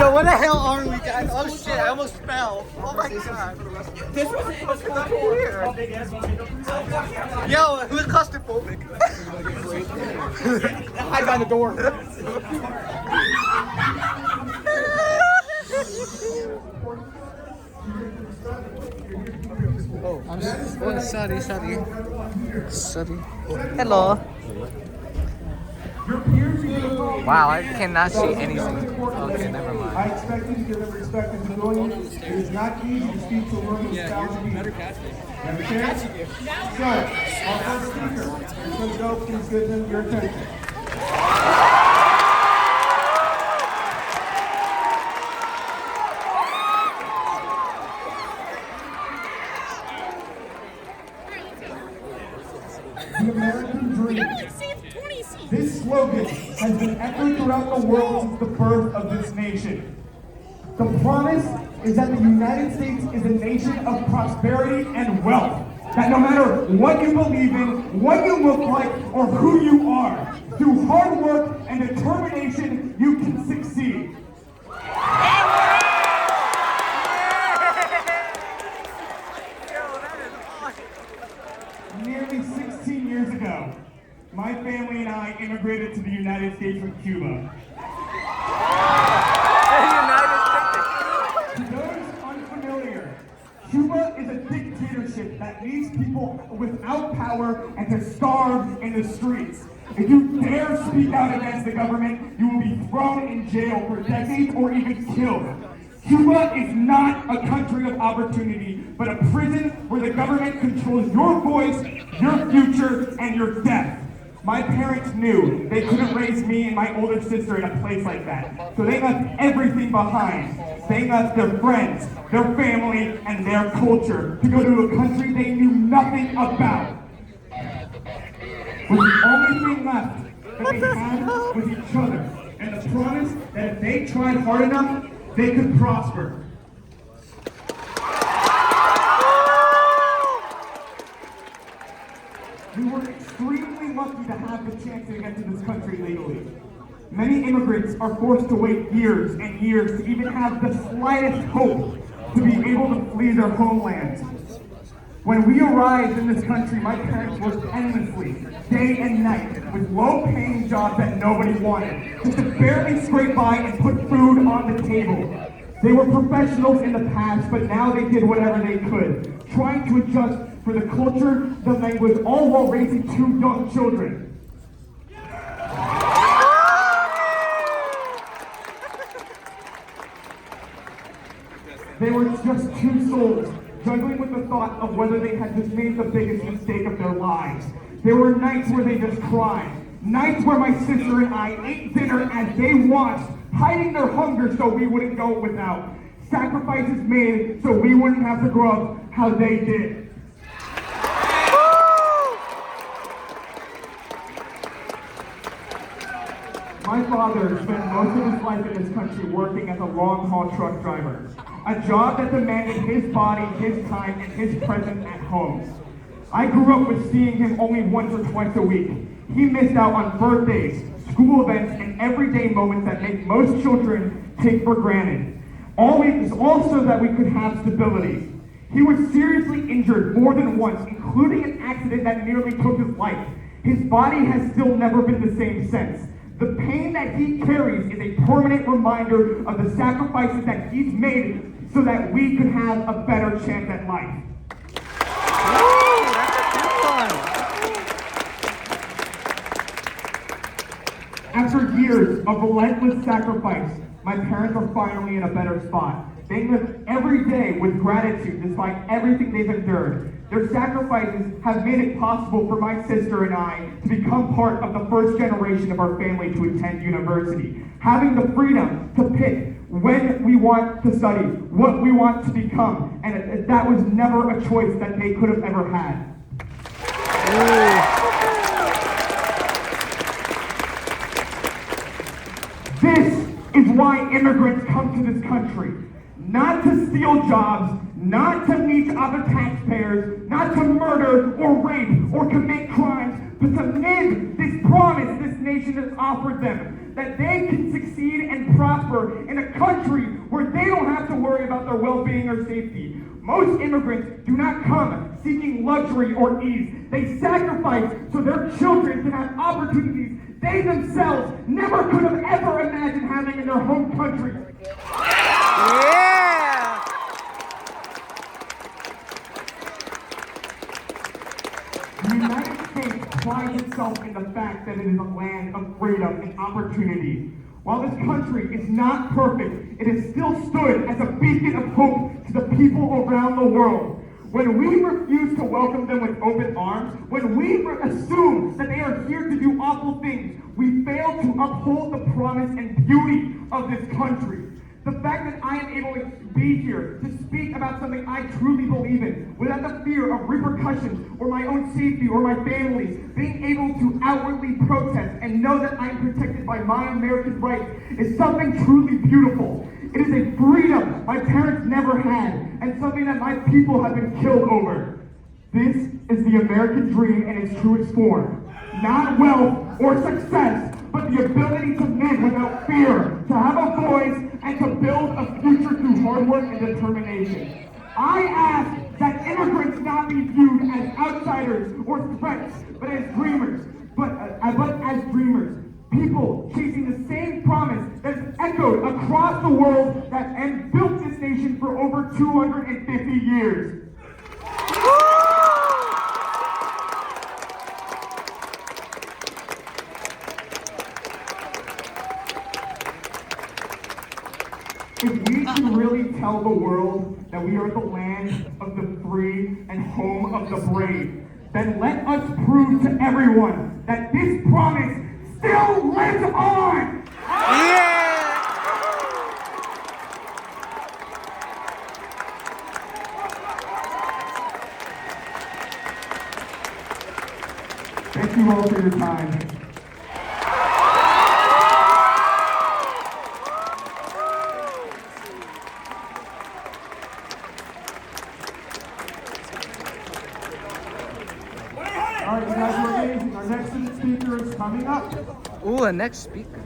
Yo, what the hell are we, guys? Oh shit, I almost fell. Oh my god. This was supposed to be here. Yo, who's claustrophobic? Hide behind the door. Oh, sorry. Hello. Wow, I cannot see anything. Okay, never mind. I expect you to give them respect and civilians. It is not easy to speak to a room of thousands people. Understand? So, our first speaker is going to go. Please give them your attention. The American dream. This slogan has been echoed throughout the world since the birth of this nation. The promise is that the United States is a nation of prosperity and wealth. That no matter what you believe in, what you look like, or who you are, through hard work and determination, you can succeed. Nearly 16 years ago, my family and I immigrated to the United States from Cuba. To those unfamiliar, Cuba is a dictatorship that leaves people without power and to starve in the streets. If you dare speak out against the government, you will be thrown in jail for decades or even killed. Cuba is not a country of opportunity, but a prison where the government controls your voice, your future, and your death. My parents knew they couldn't raise me and my older sister in a place like that. So they left everything behind. They left their friends, their family, and their culture to go to a country they knew nothing about. With the only thing left that they had was each other, and the promise that if they tried hard enough, they could prosper. We were extremely lucky to have the chance to get to this country legally. Many immigrants are forced to wait years and years to even have the slightest hope to be able to flee their homeland. When we arrived in this country, my parents worked endlessly, day and night, with low-paying jobs that nobody wanted, just to barely scrape by and put food on the table. They were professionals in the past, but now they did whatever they could, trying to adjust for the culture, the language, all while raising 2 young children. They were just 2 souls, juggling with the thought of whether they had just made the biggest mistake of their lives. There were nights where they just cried, nights where my sister and I ate dinner as they watched, hiding their hunger so we wouldn't go without. Sacrifices made so we wouldn't have to grow up how they did. My father spent most of his life in this country working as a long-haul truck driver, a job that demanded his body, his time, and his presence at home. I grew up with seeing him only once or twice a week. He missed out on birthdays, school events, and everyday moments that make most children take for granted. Always also that we could have stability. He was seriously injured more than once, including an accident that nearly took his life. His body has still never been the same since. The pain that he carries is a permanent reminder of the sacrifices that he's made so that we could have a better chance at life. Ooh, that's a good one. After years of relentless sacrifice, my parents are finally in a better spot. They live every day with gratitude despite everything they've endured. Their sacrifices have made it possible for my sister and I to become part of the first generation of our family to attend university, having the freedom to pick when we want to study, what we want to become, and that was never a choice that they could have ever had. This is why immigrants come to this country. Not to steal jobs, not to leech off of taxpayers, not to murder or rape or commit crimes, but to live this promise this nation has offered them, that they can succeed and prosper in a country where they don't have to worry about their well-being or safety. Most immigrants do not come seeking luxury or ease. They sacrifice so their children can have opportunities they themselves never could have ever imagined having in their home country. Yeah! The United States prides itself in the fact that it is a land of freedom and opportunity. While this country is not perfect, it has still stood as a beacon of hope to the people around the world. When we refuse to welcome them with open arms, when we assume that they are here to do awful things, we fail to uphold the promise and beauty of this country. The fact that I am able to be here to speak about something I truly believe in, without the fear of repercussions or my own safety or my family's, being able to outwardly protest and know that I am protected by my American rights is something truly beautiful. It is a freedom my parents never had, and something that my people have been killed over. This is the American dream in its truest form. Not wealth or success, but the ability to live without fear, to have a voice, and to build a future through hard work and determination. I ask that immigrants not be viewed as outsiders or threats, but as dreamers. But as dreamers, people chasing the same promise that has echoed across the world and built this nation for over 250 years. If we can really tell the world that we are the land of the free and home of the brave, then let us prove to everyone that this promise still lives on! Yeah! Thank you all for your time. All right, guys, we're amazing. Our next speaker is coming up. Ooh, a next speaker.